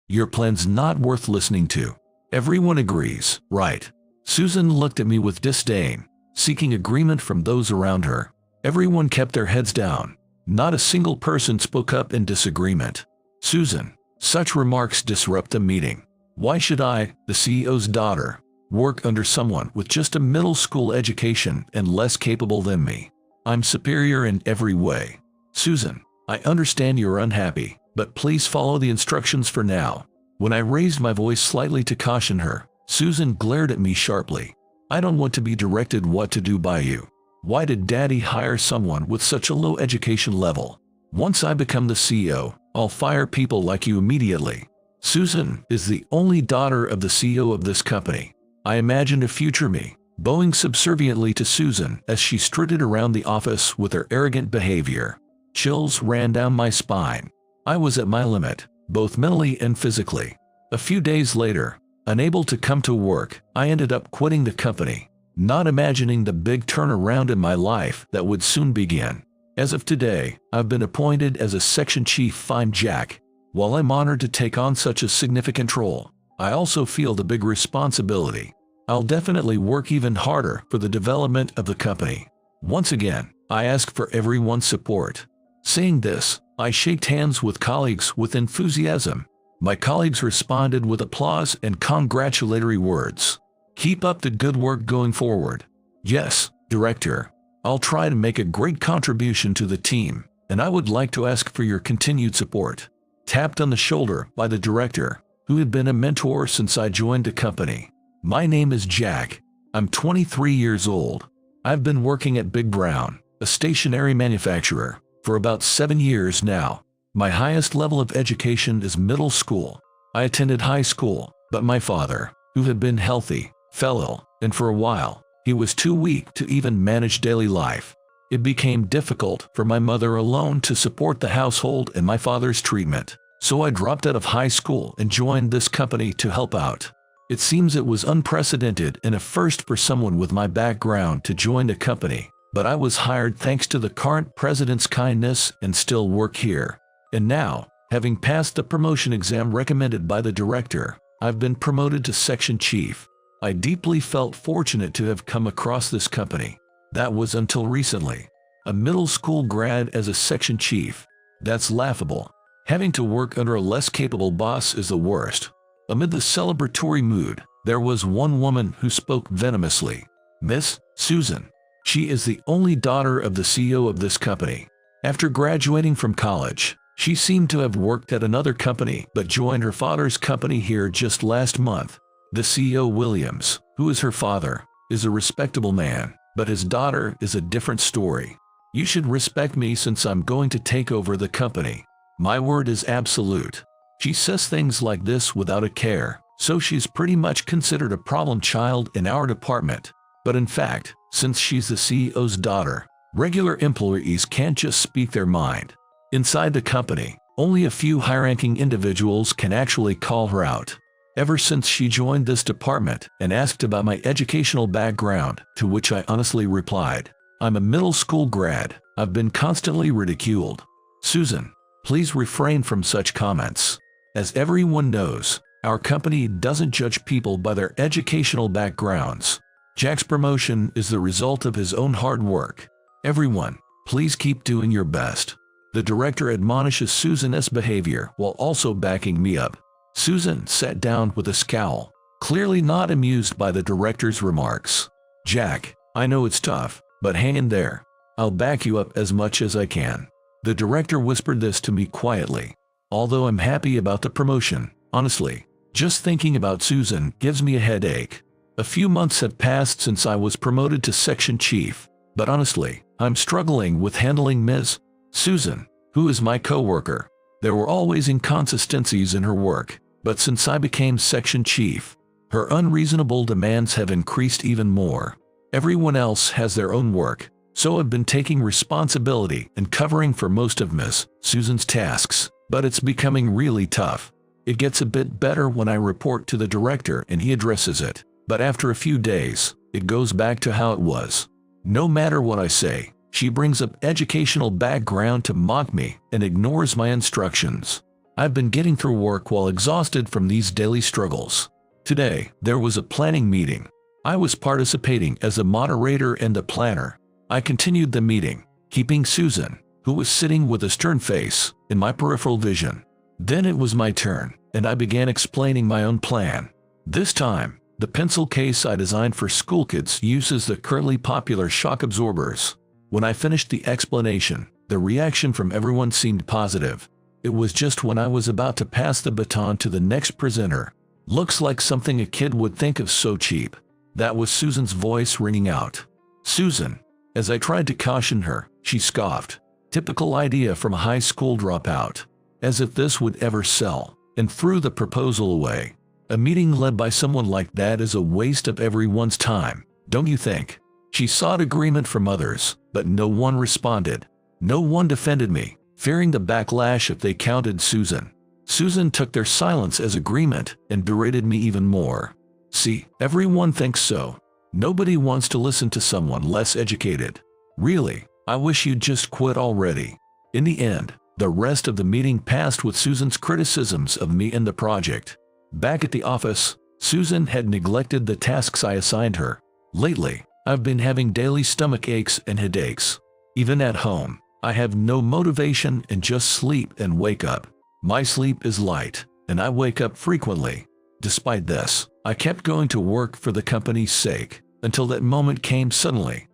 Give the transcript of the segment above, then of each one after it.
Your plan's not worth listening to. Everyone agrees, right? Susan looked at me with disdain, seeking agreement from those around her. Everyone kept their heads down. Not a single person spoke up in disagreement. Susan, such remarks disrupt the meeting. Why should I, the CEO's daughter, work under someone with just a middle school education and less capable than me? I'm superior in every way. Susan, I understand you're unhappy, but please follow the instructions for now. When I raised my voice slightly to caution her, Susan glared at me sharply. I don't want to be directed what to do by you. Why did Daddy hire someone with such a low education level? Once I become the CEO, I'll fire people like you immediately. Susan is the only daughter of the CEO of this company. I imagined a future me, bowing subserviently to Susan as she strutted around the office with her arrogant behavior. Chills ran down my spine. I was at my limit, both mentally and physically. A few days later, unable to come to work, I ended up quitting the company, not imagining the big turnaround in my life that would soon begin. As of today, I've been appointed as a section chief. Fine, Jack. While I'm honored to take on such a significant role, I also feel the big responsibility. I'll definitely work even harder for the development of the company. Once again, I ask for everyone's support. Saying this, I shook hands with colleagues with enthusiasm. My colleagues responded with applause and congratulatory words. Keep up the good work going forward. Yes, Director. I'll try to make a great contribution to the team, and I would like to ask for your continued support. Tapped on the shoulder by the director, who had been a mentor since I joined the company. My name is Jack. I'm 23 years old. I've been working at Big Brown, a stationery manufacturer, for about 7 years now. My highest level of education is middle school. I attended high school, but my father, who had been healthy, fell ill, and for a while, he was too weak to even manage daily life. It became difficult for my mother alone to support the household and my father's treatment, so I dropped out of high school and joined this company to help out. It seems it was unprecedented and a first for someone with my background to join the company, but I was hired thanks to the current president's kindness and still work here. And now, having passed the promotion exam recommended by the director, I've been promoted to section chief. I deeply felt fortunate to have come across this company. That was until recently. A middle school grad as a section chief. That's laughable. Having to work under a less capable boss is the worst. Amid the celebratory mood, there was one woman who spoke venomously. Miss Susan. She is the only daughter of the CEO of this company. After graduating from college, she seemed to have worked at another company but joined her father's company here just last month. The CEO Williams, who is her father, is a respectable man, but his daughter is a different story. You should respect me since I'm going to take over the company. My word is absolute. She says things like this without a care, so she's pretty much considered a problem child in our department. But in fact, since she's the CEO's daughter, regular employees can't just speak their mind. Inside the company, only a few high-ranking individuals can actually call her out. Ever since she joined this department and asked about my educational background, to which I honestly replied, I'm a middle school grad, I've been constantly ridiculed. Susan, please refrain from such comments. As everyone knows, our company doesn't judge people by their educational backgrounds. Jack's promotion is the result of his own hard work. Everyone, please keep doing your best. The director admonishes Susan's behavior while also backing me up. Susan sat down with a scowl, clearly not amused by the director's remarks. Jack, I know it's tough, but hang in there. I'll back you up as much as I can. The director whispered this to me quietly. Although I'm happy about the promotion, honestly, just thinking about Susan gives me a headache. A few months have passed since I was promoted to section chief, but honestly, I'm struggling with handling Ms. Susan, who is my coworker. There were always inconsistencies in her work, but since I became section chief, her unreasonable demands have increased even more. Everyone else has their own work, so I've been taking responsibility and covering for most of Ms. Susan's tasks, but it's becoming really tough. It gets a bit better when I report to the director and he addresses it, but after a few days, it goes back to how it was. No matter what I say, she brings up educational background to mock me and ignores my instructions. I've been getting through work while exhausted from these daily struggles. Today, there was a planning meeting. I was participating as a moderator and a planner. I continued the meeting, keeping Susan, who was sitting with a stern face, in my peripheral vision. Then it was my turn, and I began explaining my own plan. This time, the pencil case I designed for school kids uses the currently popular shock absorbers. When I finished the explanation, the reaction from everyone seemed positive. It was just when I was about to pass the baton to the next presenter. Looks like something a kid would think of so cheap. That was Susan's voice ringing out. Susan. As I tried to caution her, she scoffed. Typical idea from a high school dropout. As if this would ever sell, and threw the proposal away. A meeting led by someone like that is a waste of everyone's time, don't you think? She sought agreement from others, but no one responded. No one defended me, fearing the backlash if they counted Susan. Susan took their silence as agreement and berated me even more. See, everyone thinks so. Nobody wants to listen to someone less educated. Really, I wish you'd just quit already. In the end, the rest of the meeting passed with Susan's criticisms of me and the project. Back at the office, Susan had neglected the tasks I assigned her. Lately, I've been having daily stomach aches and headaches. Even at home, I have no motivation and just sleep and wake up. My sleep is light, and I wake up frequently. Despite this, I kept going to work for the company's sake, until that moment came suddenly.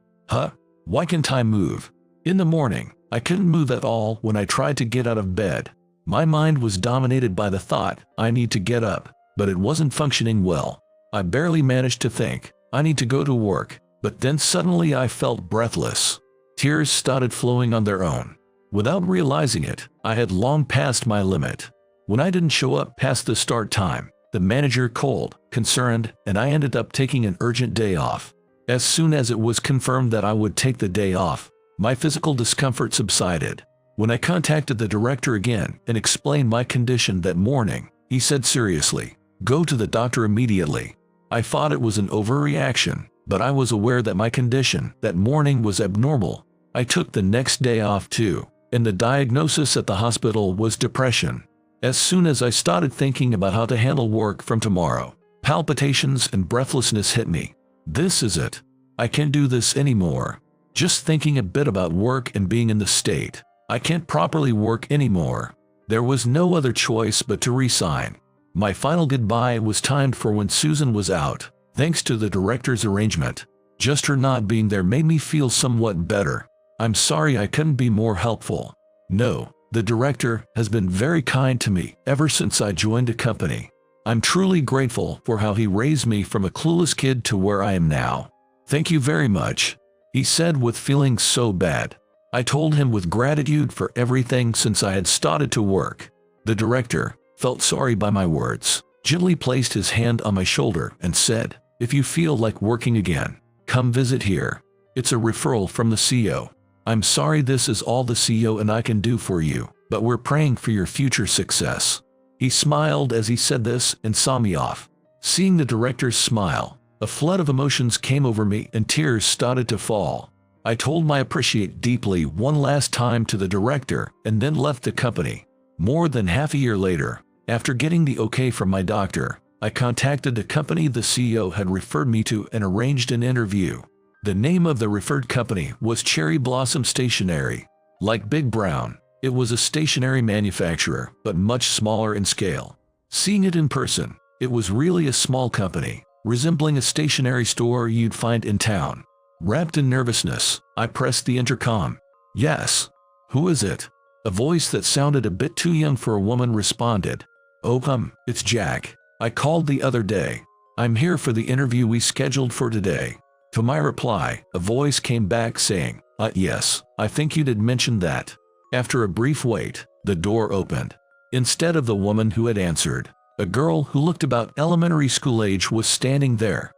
Why can't I move? In the morning, I couldn't move at all when I tried to get out of bed. My mind was dominated by the thought, I need to get up, but it wasn't functioning well. I barely managed to think, I need to go to work, but then suddenly I felt breathless. Tears started flowing on their own. Without realizing it, I had long passed my limit. When I didn't show up past the start time, the manager called, concerned, and I ended up taking an urgent day off. As soon as it was confirmed that I would take the day off, my physical discomfort subsided. When I contacted the director again and explained my condition that morning, he said seriously, "Go to the doctor immediately." I thought it was an overreaction, but I was aware that my condition that morning was abnormal. I took the next day off too, and the diagnosis at the hospital was depression. As soon as I started thinking about how to handle work from tomorrow, palpitations and breathlessness hit me. This is it. I can't do this anymore. Just thinking a bit about work and being in the state, I can't properly work anymore. There was no other choice but to resign. My final goodbye was timed for when Susan was out, thanks to the director's arrangement. Just her not being there made me feel somewhat better. I'm sorry I couldn't be more helpful. No, the director has been very kind to me ever since I joined the company. I'm truly grateful for how he raised me from a clueless kid to where I am now. Thank you very much, he said with feeling so bad. I told him with gratitude for everything since I had started to work. The director felt sorry by my words, gently placed his hand on my shoulder and said, "If you feel like working again, come visit here. It's a referral from the CEO. I'm sorry this is all the CEO and I can do for you, but we're praying for your future success." He smiled as he said this and saw me off. Seeing the director's smile, a flood of emotions came over me and tears started to fall. I told my appreciate deeply one last time to the director and then left the company. More than half a year later, after getting the okay from my doctor, I contacted the company the CEO had referred me to and arranged an interview. The name of the referred company was Cherry Blossom Stationery. Like Big Brown, it was a stationery manufacturer, but much smaller in scale. Seeing it in person, it was really a small company, resembling a stationery store you'd find in town. Wrapped in nervousness, I pressed the intercom. "Yes. Who is it?" A voice that sounded a bit too young for a woman responded. "Oh, it's Jack. I called the other day. I'm here for the interview we scheduled for today." To my reply, a voice came back saying, Yes, I think you did mention that." After a brief wait, the door opened. Instead of the woman who had answered, a girl who looked about elementary school age was standing there.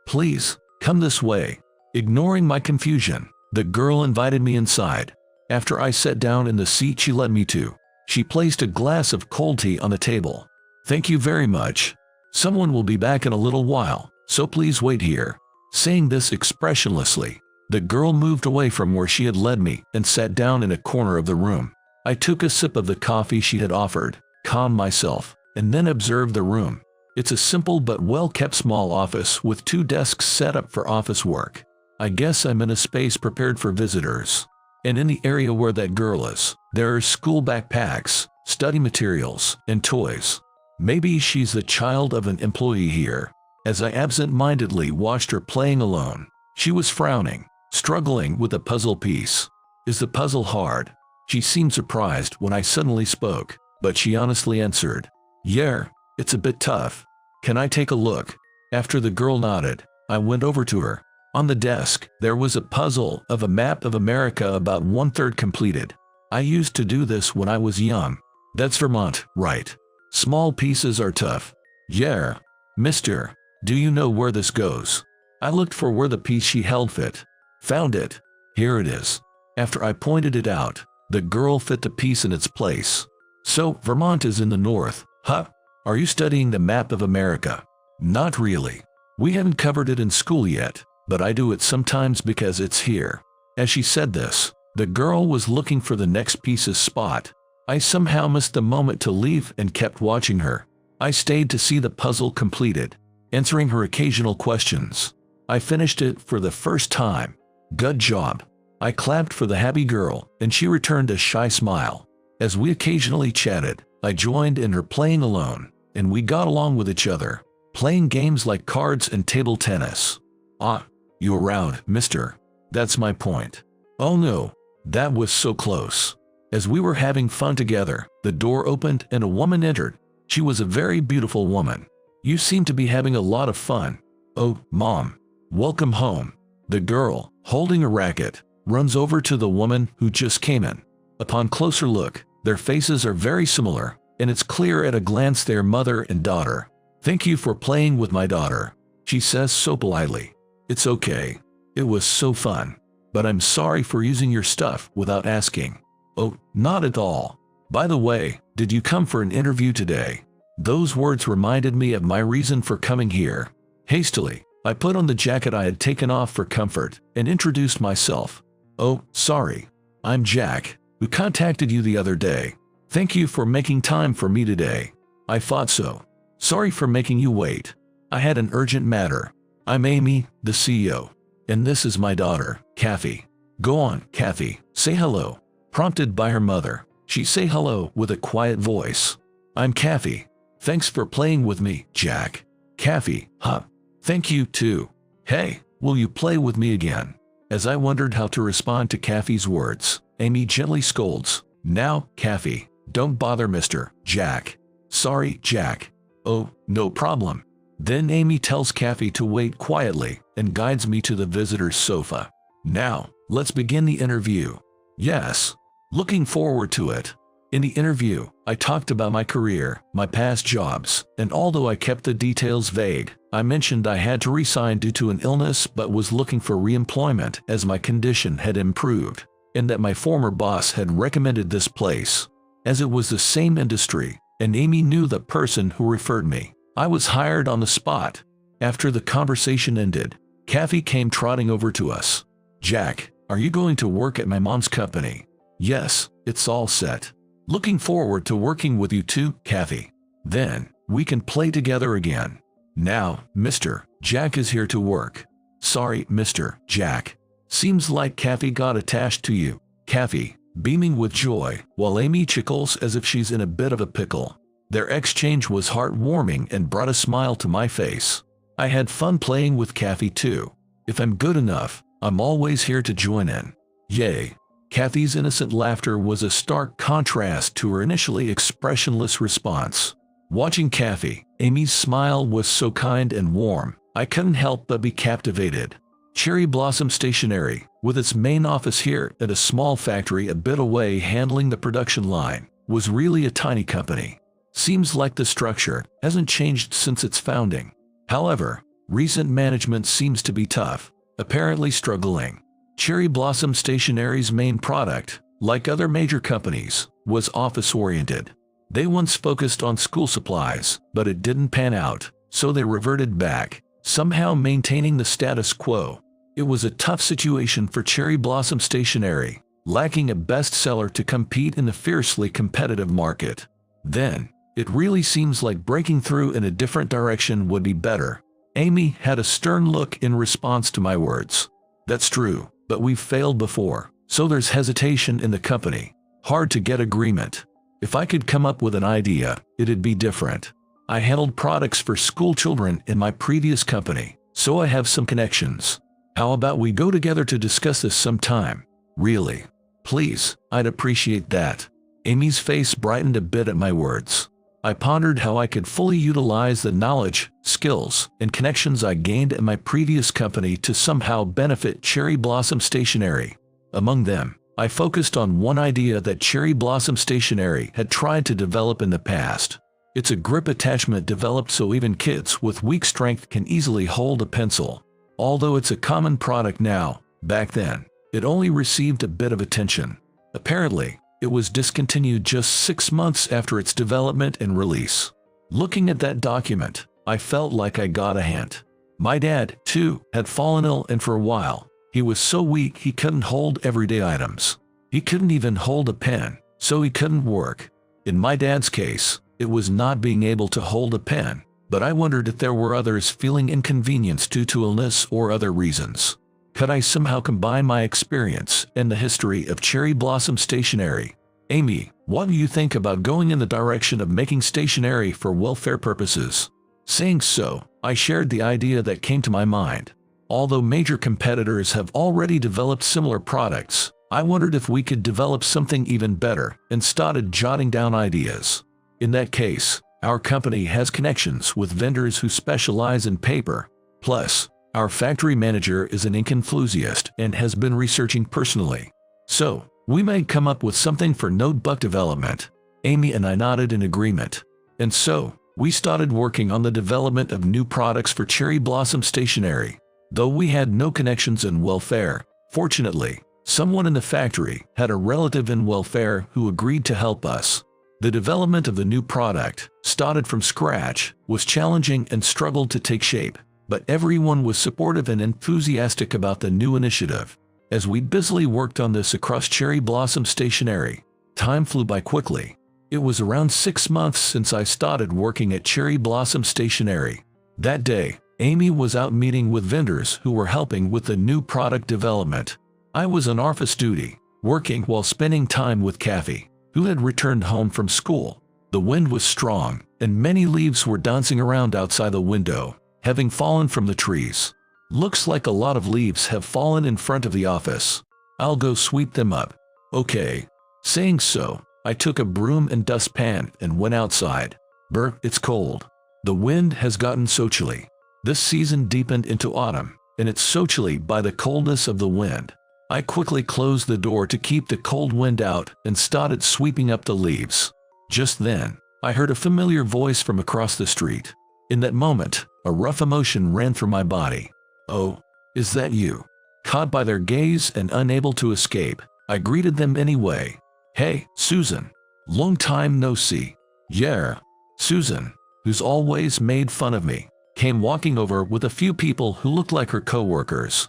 Please, come this way." Ignoring my confusion, the girl invited me inside. After I sat down in the seat she led me to, she placed a glass of cold tea on the table. "Thank you very much. Someone will be back in a little while, so please wait here." Saying this expressionlessly, the girl moved away from where she had led me and sat down in a corner of the room. I took a sip of the coffee she had offered, calmed myself, and then observed the room. It's a simple but well-kept small office with 2 desks set up for office work. I guess I'm in a space prepared for visitors. And in the area where that girl is, there are school backpacks, study materials, and toys. Maybe she's the child of an employee here. As I absent-mindedly watched her playing alone, she was frowning, struggling with a puzzle piece. Is the puzzle hard? She seemed surprised when I suddenly spoke, but she honestly answered, "Yeah, it's a bit tough. Can I take a look?" After the girl nodded, I went over to her. On the desk, there was a puzzle of a map of America about 1/3 completed. I used to do this when I was young. That's Vermont, right? Small pieces are tough. Yeah. Mister, do you know where this goes? I looked for where the piece she held fit. Found it. Here it is. After I pointed it out, the girl fit the piece in its place. So, Vermont is in the north, huh? Are you studying the map of America? Not really. We haven't covered it in school yet, but I do it sometimes because it's here. As she said this, the girl was looking for the next piece's spot. I somehow missed the moment to leave and kept watching her. I stayed to see the puzzle completed, answering her occasional questions. I finished it for the first time. Good job. I clapped for the happy girl, and she returned a shy smile. As we occasionally chatted, I joined in her playing alone, and we got along with each other, playing games like cards and table tennis. Ah, you around, mister? That's my point. Oh no, that was so close. As we were having fun together, the door opened and a woman entered. She was a very beautiful woman. You seem to be having a lot of fun. Oh, Mom. Welcome home. The girl, holding a racket, runs over to the woman who just came in. Upon closer look, their faces are very similar, and it's clear at a glance they're mother and daughter. Thank you for playing with my daughter, she says so politely. It's okay. It was so fun. But I'm sorry for using your stuff without asking. Oh, not at all. By the way, did you come for an interview today? Those words reminded me of my reason for coming here. Hastily, I put on the jacket I had taken off for comfort and introduced myself. Oh, sorry. I'm Jack, who contacted you the other day. Thank you for making time for me today. I thought so. Sorry for making you wait. I had an urgent matter. I'm Amy, the CEO. And this is my daughter, Kathy. Go on, Kathy, say hello. Prompted by her mother, she say hello with a quiet voice. I'm Kathy. Thanks for playing with me, Jack. Kathy, huh? Thank you too. Hey, will you play with me again? As I wondered how to respond to Kathy's words, Amy gently scolds. Now, Kathy, don't bother Mr. Jack. Sorry, Jack. Oh, no problem. Then Amy tells Kathy to wait quietly and guides me to the visitor's sofa. Now, let's begin the interview. Yes. Looking forward to it. In the interview, I talked about my career, my past jobs, and although I kept the details vague, I mentioned I had to resign due to an illness but was looking for re-employment as my condition had improved, and that my former boss had recommended this place. As it was the same industry, and Amy knew the person who referred me, I was hired on the spot. After the conversation ended, Kathy came trotting over to us. Jack, are you going to work at my mom's company? Yes, it's all set. Looking forward to working with you too, Kathy. Then, we can play together again. Now, Mr. Jack is here to work. Sorry, Mr. Jack. Seems like Kathy got attached to you. Kathy, beaming with joy, while Amy chuckles as if she's in a bit of a pickle. Their exchange was heartwarming and brought a smile to my face. I had fun playing with Kathy too. If I'm good enough, I'm always here to join in. Yay. Kathy's innocent laughter was a stark contrast to her initially expressionless response. Watching Kathy, Amy's smile was so kind and warm, I couldn't help but be captivated. Cherry Blossom Stationery, with its main office here at a small factory a bit away handling the production line, was really a tiny company. Seems like the structure hasn't changed since its founding. However, recent management seems to be tough, apparently struggling. Cherry Blossom Stationery's main product, like other major companies, was office-oriented. They once focused on school supplies, but it didn't pan out, so they reverted back, somehow maintaining the status quo. It was a tough situation for Cherry Blossom Stationery, lacking a bestseller to compete in the fiercely competitive market. Then, it really seems like breaking through in a different direction would be better. Amy had a stern look in response to my words. That's true, but we've failed before, so there's hesitation in the company. Hard to get agreement. If I could come up with an idea, it'd be different. I handled products for school children in my previous company, so I have some connections. How about we go together to discuss this sometime? Really? Please, I'd appreciate that. Amy's face brightened a bit at my words. I pondered how I could fully utilize the knowledge, skills, and connections I gained at my previous company to somehow benefit Cherry Blossom Stationery. Among them, I focused on one idea that Cherry Blossom Stationery had tried to develop in the past. It's a grip attachment developed so even kids with weak strength can easily hold a pencil. Although it's a common product now, back then, it only received a bit of attention. Apparently, it was discontinued just 6 months after its development and release. Looking at that document, I felt like I got a hint. My dad, too, had fallen ill, and for a while, he was so weak he couldn't hold everyday items. He couldn't even hold a pen, so he couldn't work. In my dad's case, it was not being able to hold a pen, but I wondered if there were others feeling inconvenienced due to illness or other reasons. Could I somehow combine my experience and the history of Cherry Blossom Stationery? Amy, what do you think about going in the direction of making stationery for welfare purposes? Saying so, I shared the idea that came to my mind. Although major competitors have already developed similar products, I wondered if we could develop something even better and started jotting down ideas. In that case, our company has connections with vendors who specialize in paper. Plus, our factory manager is an ink enthusiast and has been researching personally. So, we may come up with something for notebook development. Amy and I nodded in agreement. And so, we started working on the development of new products for Cherry Blossom Stationery. Though we had no connections in welfare, fortunately, someone in the factory had a relative in welfare who agreed to help us. The development of the new product, started from scratch, was challenging and struggled to take shape. But everyone was supportive and enthusiastic about the new initiative. As we busily worked on this across Cherry Blossom Stationery, time flew by quickly. It was around 6 months since I started working at Cherry Blossom Stationery. That day, Amy was out meeting with vendors who were helping with the new product development. I was on office duty, working while spending time with Kathy, who had returned home from school. The wind was strong, and many leaves were dancing around outside the window, having fallen from the trees. Looks like a lot of leaves have fallen in front of the office. I'll go sweep them up. Okay. Saying so, I took a broom and dustpan and went outside. Brr, it's cold. The wind has gotten so chilly. This season deepened into autumn, and it's so chilly by the coldness of the wind. I quickly closed the door to keep the cold wind out and started sweeping up the leaves. Just then, I heard a familiar voice from across the street. In that moment, a rough emotion ran through my body. Oh, is that you? Caught by their gaze and unable to escape, I greeted them anyway. Hey, Susan. Long time no see. Yeah. Susan, who's always made fun of me, came walking over with a few people who looked like her co-workers.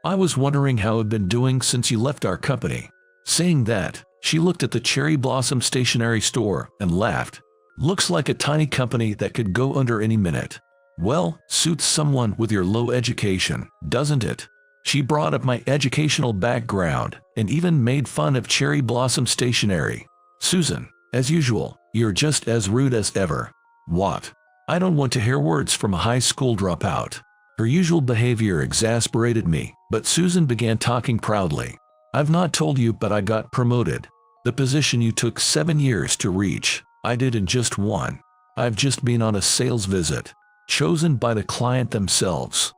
I was wondering how you'd been doing since you left our company. Saying that, she looked at the Cherry Blossom Stationery store and laughed. Looks like a tiny company that could go under any minute. Well, suits someone with your low education, doesn't it? She brought up my educational background and even made fun of Cherry Blossom Stationery. Susan, as usual, you're just as rude as ever. What? I don't want to hear words from a high school dropout. Her usual behavior exasperated me, but Susan began talking proudly. I've not told you, but I got promoted. The position you took 7 years to reach, I did in just 1. I've just been on a sales visit, chosen by the client themselves.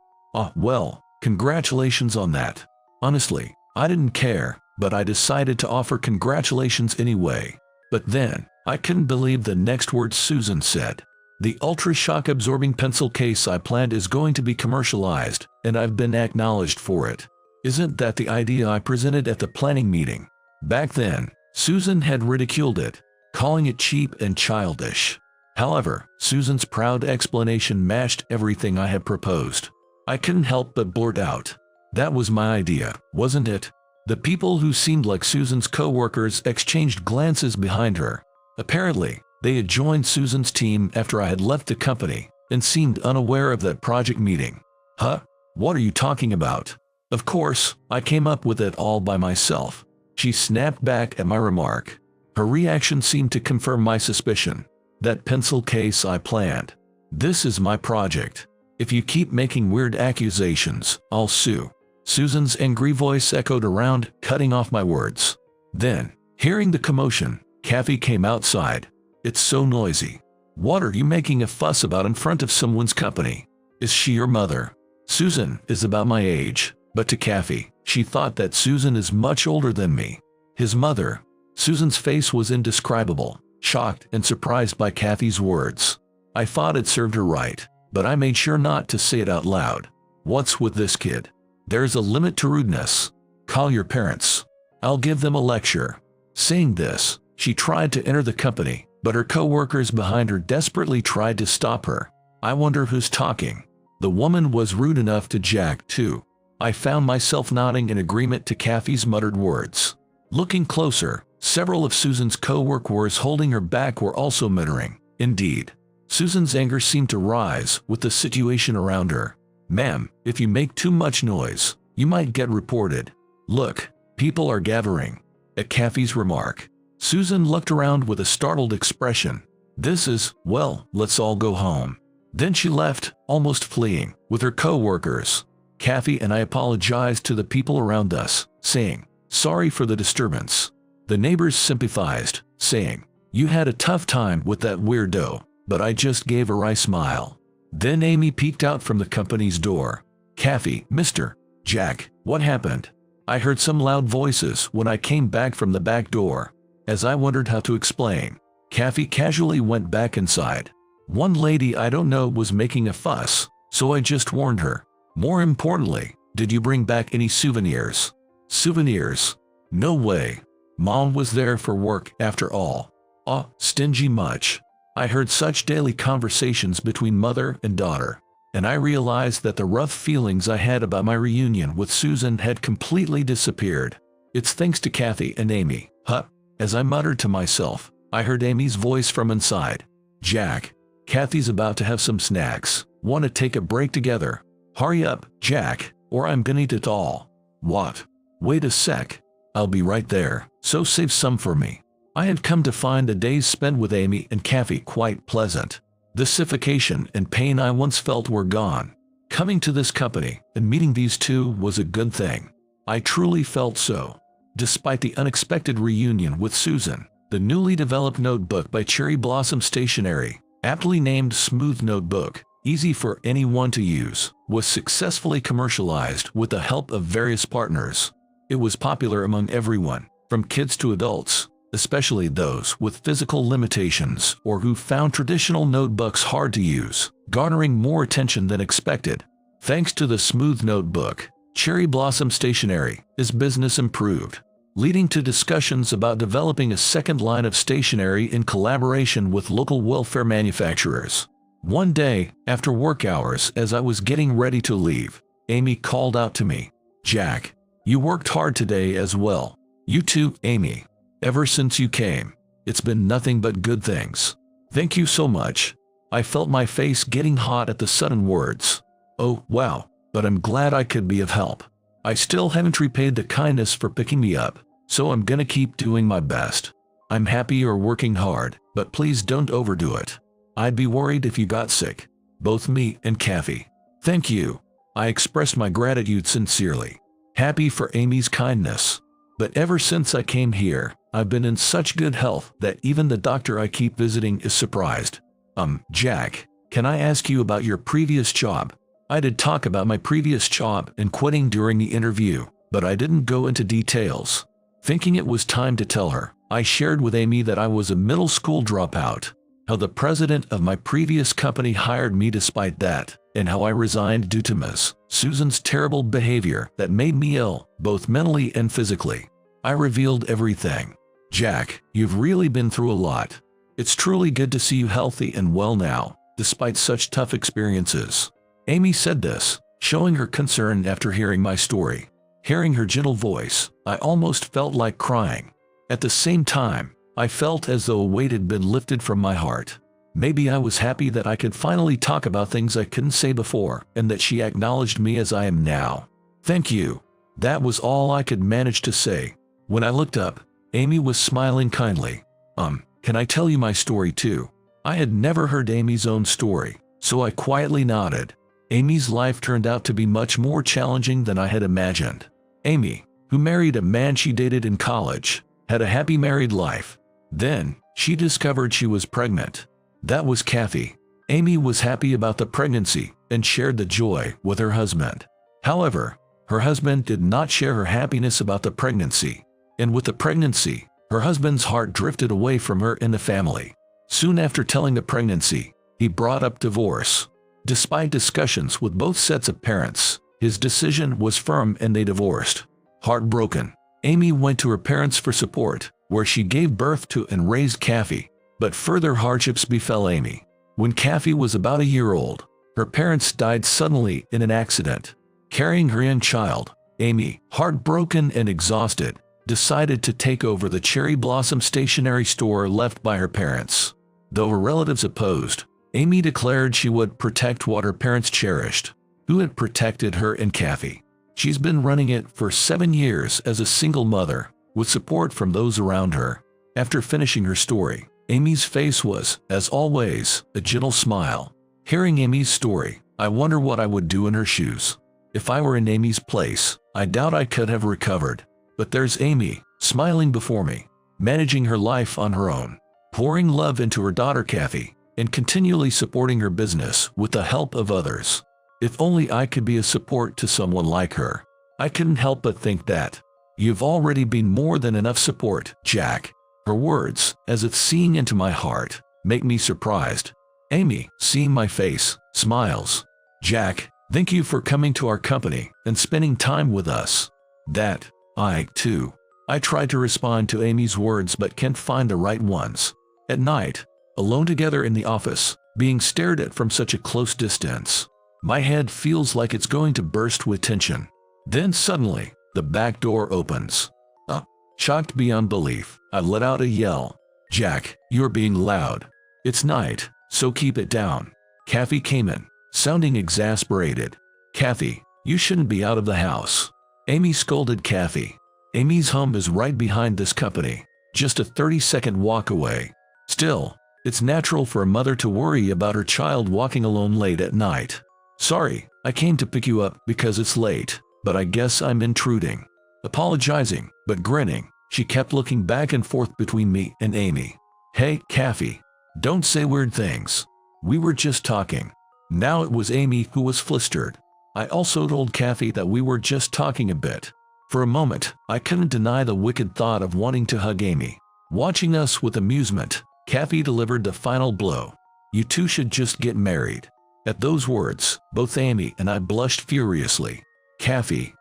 Well, congratulations on that. Honestly, I didn't care, but I decided to offer congratulations anyway. But then, I couldn't believe the next word Susan said. The ultra-shock absorbing pencil case I planned is going to be commercialized, and I've been acknowledged for it. Isn't that the idea I presented at the planning meeting? Back then, Susan had ridiculed it, calling it cheap and childish. However, Susan's proud explanation matched everything I had proposed. I couldn't help but blurt out, "That was my idea, wasn't it?" The people who seemed like Susan's co-workers exchanged glances behind her. Apparently, they had joined Susan's team after I had left the company and seemed unaware of that project meeting. Huh? What are you talking about? Of course, I came up with it all by myself. She snapped back at my remark. Her reaction seemed to confirm my suspicion. That pencil case I planned. This is my project. If you keep making weird accusations, I'll sue. Susan's angry voice echoed around, cutting off my words. Then, hearing the commotion, Kathy came outside. It's so noisy. What are you making a fuss about in front of someone's company? Is she your mother? Susan is about my age, but to Kathy, she thought that Susan is much older than me. His mother. Susan's face was indescribable, shocked and surprised by Kathy's words. I thought it served her right, but I made sure not to say it out loud. What's with this kid? There's a limit to rudeness. Call your parents. I'll give them a lecture. Saying this, she tried to enter the company, but her co-workers behind her desperately tried to stop her. I wonder who's talking. The woman was rude enough to Jack, too. I found myself nodding in agreement to Kathy's muttered words. Looking closer, several of Susan's co-workers holding her back were also muttering. Indeed, Susan's anger seemed to rise with the situation around her. Ma'am, if you make too much noise, you might get reported. Look, people are gathering. At Kathy's remark, Susan looked around with a startled expression. This is, well, let's all go home. Then she left, almost fleeing, with her co-workers. Kathy and I apologized to the people around us, saying, sorry for the disturbance. The neighbors sympathized, saying, you had a tough time with that weirdo, but I just gave a wry smile. Then Amy peeked out from the company's door. Kathy, Mr. Jack, what happened? I heard some loud voices when I came back from the back door. As I wondered how to explain, Kathy casually went back inside. One lady I don't know was making a fuss, so I just warned her. More importantly, did you bring back any souvenirs? Souvenirs? No way. Mom was there for work after all. Stingy much. I heard such daily conversations between mother and daughter, and I realized that the rough feelings I had about my reunion with Susan had completely disappeared. It's thanks to Kathy and Amy. Huh? As I muttered to myself, I heard Amy's voice from inside. Jack, Kathy's about to have some snacks. Want to take a break together? Hurry up, Jack, or I'm gonna eat it all. What? Wait a sec. I'll be right there, so save some for me. I had come to find the days spent with Amy and Kathy quite pleasant. The suffocation and pain I once felt were gone. Coming to this company and meeting these two was a good thing. I truly felt so. Despite the unexpected reunion with Susan, the newly developed notebook by Cherry Blossom Stationery, aptly named Smooth Notebook, easy for anyone to use, was successfully commercialized with the help of various partners. It was popular among everyone, from kids to adults, especially those with physical limitations or who found traditional notebooks hard to use, garnering more attention than expected. Thanks to the Smooth Notebook, Cherry Blossom Stationery, his business improved, leading to discussions about developing a second line of stationery in collaboration with local welfare manufacturers. One day, after work hours as I was getting ready to leave, Amy called out to me, Jack, you worked hard today as well. You too, Amy. Ever since you came, it's been nothing but good things. Thank you so much. I felt my face getting hot at the sudden words. Oh, wow, but I'm glad I could be of help. I still haven't repaid the kindness for picking me up, so I'm gonna keep doing my best. I'm happy you're working hard, but please don't overdo it. I'd be worried if you got sick. Both me and Kathy. Thank you. I expressed my gratitude sincerely, happy for Amy's kindness. But ever since I came here, I've been in such good health that even the doctor I keep visiting is surprised. Jack, can I ask you about your previous job? I did talk about my previous job and quitting during the interview, but I didn't go into details. Thinking it was time to tell her, I shared with Amy that I was a middle school dropout, how the president of my previous company hired me despite that, and how I resigned due to Miss Susan's terrible behavior that made me ill, both mentally and physically. I revealed everything. Jack, you've really been through a lot. It's truly good to see you healthy and well now, despite such tough experiences. Amy said this, showing her concern after hearing my story. Hearing her gentle voice, I almost felt like crying. At the same time, I felt as though a weight had been lifted from my heart. Maybe I was happy that I could finally talk about things I couldn't say before, and that she acknowledged me as I am now. Thank you. That was all I could manage to say. When I looked up, Amy was smiling kindly. Can I tell you my story too? I had never heard Amy's own story, so I quietly nodded. Amy's life turned out to be much more challenging than I had imagined. Amy, who married a man she dated in college, had a happy married life. Then, she discovered she was pregnant. That was Kathy. Amy was happy about the pregnancy and shared the joy with her husband. However, her husband did not share her happiness about the pregnancy. And with the pregnancy, her husband's heart drifted away from her and the family. Soon after telling the pregnancy, he brought up divorce. Despite discussions with both sets of parents, his decision was firm and they divorced. Heartbroken, Amy went to her parents for support, where she gave birth to and raised Kathy. But further hardships befell Amy. When Kathy was about a year old, her parents died suddenly in an accident. Carrying her young child, Amy, heartbroken and exhausted, decided to take over the Cherry Blossom stationery store left by her parents. Though her relatives opposed, Amy declared she would protect what her parents cherished, who had protected her and Kathy. She's been running it for 7 years as a single mother, with support from those around her. After finishing her story, Amy's face was, as always, a gentle smile. Hearing Amy's story, I wonder what I would do in her shoes. If I were in Amy's place, I doubt I could have recovered. But there's Amy, smiling before me, managing her life on her own, pouring love into her daughter Kathy, and continually supporting her business with the help of others. If only I could be a support to someone like her. I couldn't help but think that. You've already been more than enough support, Jack. Her words, as if seeing into my heart, make me surprised. Amy, seeing my face, smiles. Jack, thank you for coming to our company and spending time with us. That, too. I tried to respond to Amy's words but can't find the right ones. At night, alone together in the office, being stared at from such a close distance, my head feels like it's going to burst with tension. Then suddenly, the back door opens. Shocked beyond belief, I let out a yell. Jack, you're being loud. It's night, so keep it down. Kathy came in, sounding exasperated. Kathy, you shouldn't be out of the house. Amy scolded Kathy. Amy's home is right behind this company, just a 30-second walk away. Still, it's natural for a mother to worry about her child walking alone late at night. Sorry, I came to pick you up because it's late, but I guess I'm intruding. Apologizing, but grinning, she kept looking back and forth between me and Amy. Hey, Kathy, don't say weird things. We were just talking. Now it was Amy who was flustered. I also told Kathy that we were just talking a bit. For a moment, I couldn't deny the wicked thought of wanting to hug Amy. Watching us with amusement, Kathy delivered the final blow. You two should just get married. At those words, both Amy and I blushed furiously. Kathy,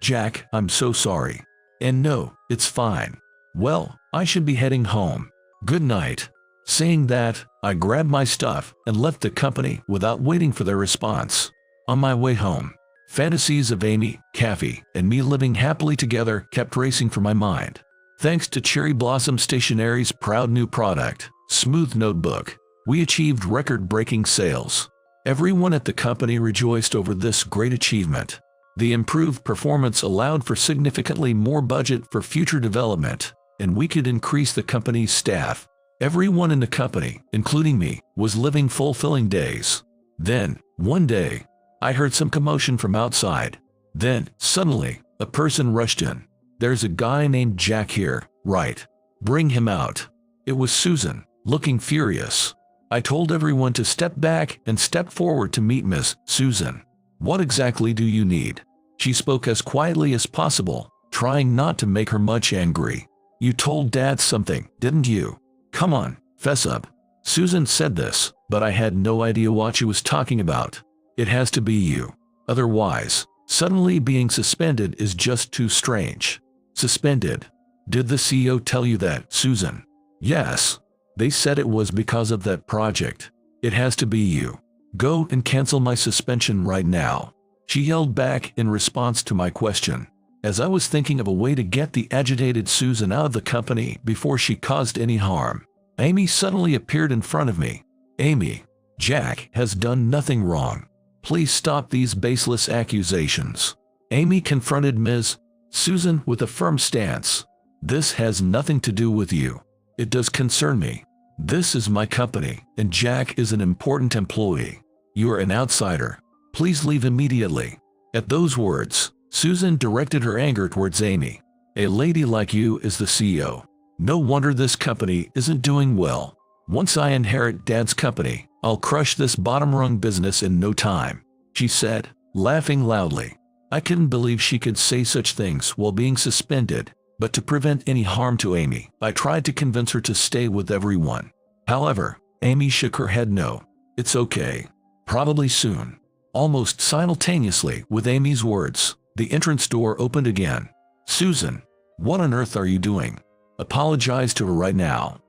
Jack, I'm so sorry. And no, it's fine. Well, I should be heading home. Good night. Saying that, I grabbed my stuff and left the company without waiting for their response. On my way home, fantasies of Amy, Kathy, and me living happily together kept racing through my mind. Thanks to Cherry Blossom Stationery's proud new product, Smooth Notebook, we achieved record-breaking sales. Everyone at the company rejoiced over this great achievement. The improved performance allowed for significantly more budget for future development, and we could increase the company's staff. Everyone in the company, including me, was living fulfilling days. Then, one day, I heard some commotion from outside. Then, suddenly, a person rushed in. There's a guy named Jack here, right? Bring him out. It was Susan, looking furious. I told everyone to step back and step forward to meet Miss Susan. What exactly do you need? She spoke as quietly as possible, trying not to make her much angry. You told Dad something, didn't you? Come on, fess up. Susan said this, but I had no idea what she was talking about. It has to be you. Otherwise, suddenly being suspended is just too strange. Suspended? Did the CEO tell you that, Susan? Yes. They said it was because of that project. It has to be you. Go and cancel my suspension right now. She yelled back in response to my question. as I was thinking of a way to get the agitated Susan out of the company before she caused any harm. Amy suddenly appeared in front of me. Amy, Jack has done nothing wrong. Please stop these baseless accusations. Amy confronted Ms. Susan with a firm stance. This has nothing to do with you. It does concern me. This is my company, and Jack is an important employee. You are an outsider. Please leave immediately. At those words, Susan directed her anger towards Amy. A lady like you is the CEO. No wonder this company isn't doing well. Once I inherit Dad's company, I'll crush this bottom-rung business in no time, she said, laughing loudly. I couldn't believe she could say such things while being suspended, but to prevent any harm to Amy, I tried to convince her to stay with everyone. However, Amy shook her head no. It's okay. Probably soon. Almost simultaneously with Amy's words, the entrance door opened again. Susan, what on earth are you doing? Apologize to her right now.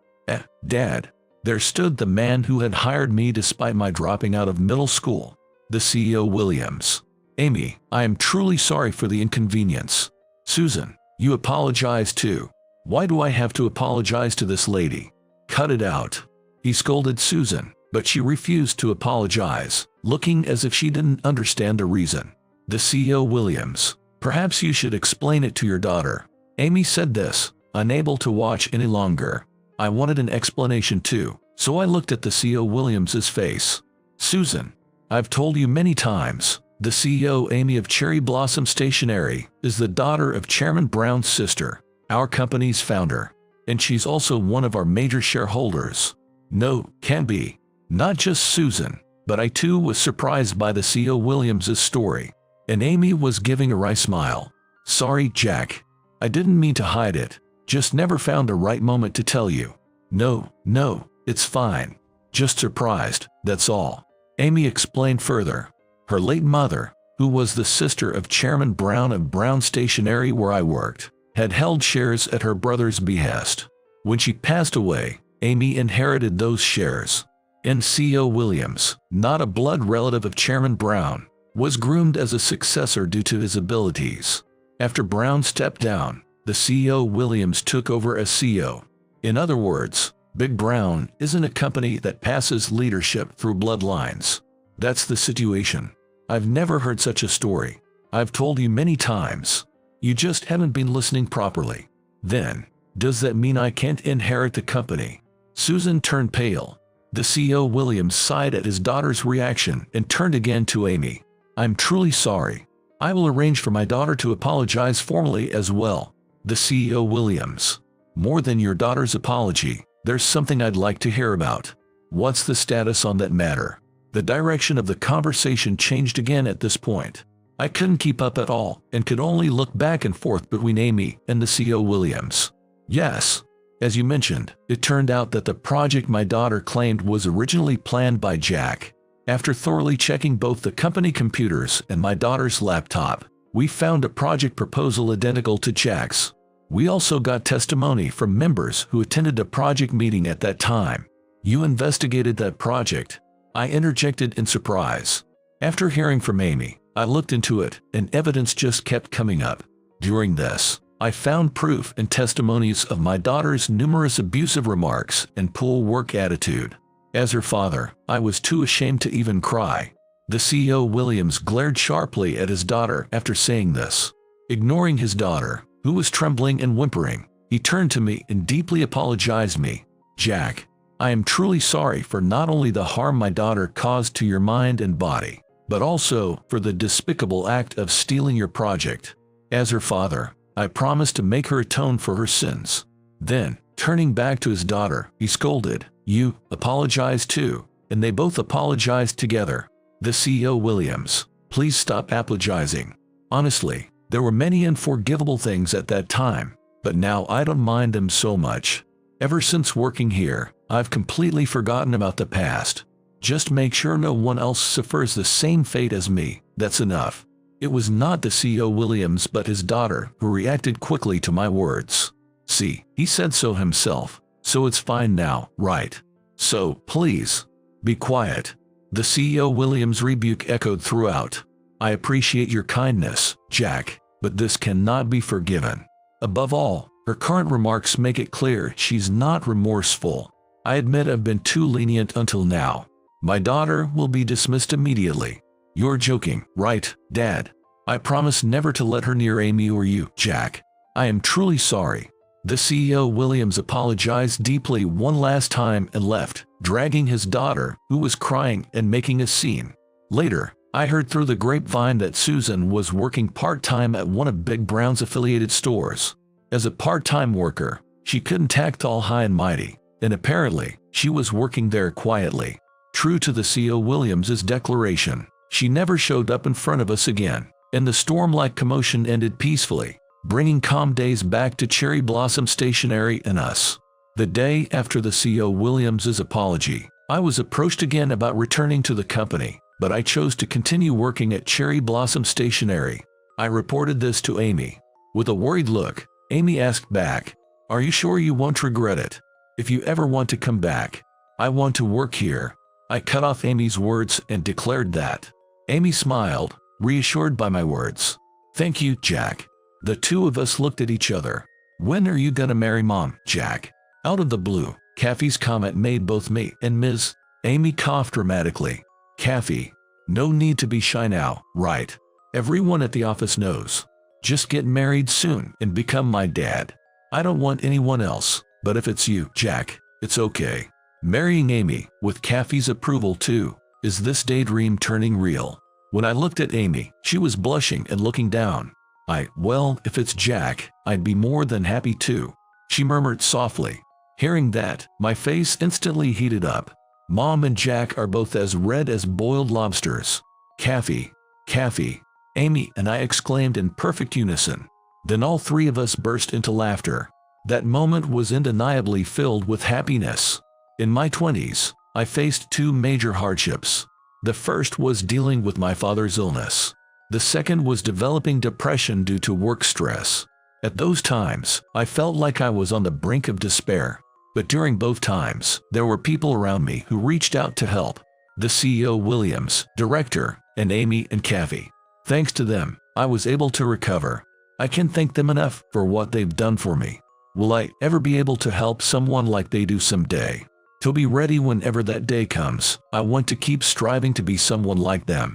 Dad. There stood the man who had hired me despite my dropping out of middle school, the CEO Williams. Amy, I am truly sorry for the inconvenience. Susan, you apologize too. Why do I have to apologize to this lady? Cut it out. He scolded Susan, but she refused to apologize, looking as if she didn't understand the reason. The CEO Williams, perhaps you should explain it to your daughter. Amy said this, unable to watch any longer. I wanted an explanation too, so I looked at the CEO Williams's face. Susan, I've told you many times, the CEO Amy of Cherry Blossom Stationery is the daughter of Chairman Brown's sister, our company's founder, and she's also one of our major shareholders. No, can't be. Not just Susan, but I too was surprised by the CEO Williams's story, and Amy was giving a wry smile. Sorry, Jack. I didn't mean to hide it. Just never found the right moment to tell you. No, it's fine. Just surprised, that's all. Amy explained further. Her late mother, who was the sister of Chairman Brown of Brown Stationery where I worked, had held shares at her brother's behest. When she passed away, Amy inherited those shares. And CEO Williams, not a blood relative of Chairman Brown, was groomed as a successor due to his abilities. After Brown stepped down, the CEO Williams took over as CEO. In other words, Big Brown isn't a company that passes leadership through bloodlines. That's the situation. I've never heard such a story. I've told you many times. You just haven't been listening properly. Then, does that mean I can't inherit the company? Susan turned pale. The CEO Williams sighed at his daughter's reaction and turned again to Amy. I'm truly sorry. I will arrange for my daughter to apologize formally as well. The CEO Williams. More than your daughter's apology, there's something I'd like to hear about. What's the status on that matter? The direction of the conversation changed again at this point. I couldn't keep up at all and could only look back and forth between Amy and the CEO Williams. Yes. As you mentioned, it turned out that the project my daughter claimed was originally planned by Jack. After thoroughly checking both the company computers and my daughter's laptop, we found a project proposal identical to Jack's. We also got testimony from members who attended a project meeting at that time. You investigated that project. I interjected in surprise. After hearing from Amy, I looked into it, and evidence just kept coming up. During this, I found proof and testimonies of my daughter's numerous abusive remarks and poor work attitude. As her father, I was too ashamed to even cry. The CEO Williams glared sharply at his daughter after saying this. Ignoring his daughter, who was trembling and whimpering, he turned to me and deeply apologized me. Jack, I am truly sorry for not only the harm my daughter caused to your mind and body, but also for the despicable act of stealing your project. As her father, I promised to make her atone for her sins. Then, turning back to his daughter, he scolded, You apologize too, and they both apologized together. The CEO Williams, please stop apologizing. Honestly, there were many unforgivable things at that time, but now I don't mind them so much. Ever since working here, I've completely forgotten about the past. Just make sure no one else suffers the same fate as me, that's enough. It was not the CEO Williams but his daughter who reacted quickly to my words. See, he said so himself, so it's fine now, right? So, please, be quiet. The CEO Williams' rebuke echoed throughout. I appreciate your kindness, Jack. but this cannot be forgiven. Above all, her current remarks make it clear she's not remorseful. I admit I've been too lenient until now. My daughter will be dismissed immediately. You're joking, right, Dad? I promise never to let her near Amy or you, Jack. I am truly sorry. The CEO Williams apologized deeply one last time and left, dragging his daughter, who was crying and making a scene. Later, I heard through the grapevine that Susan was working part-time at one of Big Brown's affiliated stores. As a part-time worker, she couldn't act all high and mighty, and apparently, she was working there quietly. True to the CEO Williams's declaration, she never showed up in front of us again, and the storm-like commotion ended peacefully, bringing calm days back to Cherry Blossom Stationery and us. The day after the CEO Williams's apology, I was approached again about returning to the company, but I chose to continue working at Cherry Blossom Stationery. I reported this to Amy. With a worried look, Amy asked back, "Are you sure you won't regret it? If you ever want to come back, I want to work here." I cut off Amy's words and declared that. Amy smiled, reassured by my words. "Thank you, Jack." The two of us looked at each other. "When are you gonna marry Mom, Jack?" Out of the blue, Kathy's comment made both me and Ms. Amy cough dramatically. "Kathy, no need to be shy now, right? Everyone at the office knows. Just get married soon and become my dad. I don't want anyone else, but if it's you, Jack, it's okay." Marrying Amy, with Kathy's approval too, is this daydream turning real? When I looked at Amy, she was blushing and looking down. Well, if it's Jack, I'd be more than happy to," she murmured softly. Hearing that, my face instantly heated up. Mom and Jack are both as red as boiled lobsters. Kathy, Amy and I exclaimed in perfect unison. Then all three of us burst into laughter. That moment was undeniably filled with happiness. In my 20s, I faced two major hardships. The first was dealing with my father's illness. The second was developing depression due to work stress. At those times, I felt like I was on the brink of despair. But during both times, there were people around me who reached out to help. The CEO Williams, director, and Amy and Kathy. Thanks to them, I was able to recover. I can't thank them enough for what they've done for me. Will I ever be able to help someone like they do someday? To be ready whenever that day comes, I want to keep striving to be someone like them.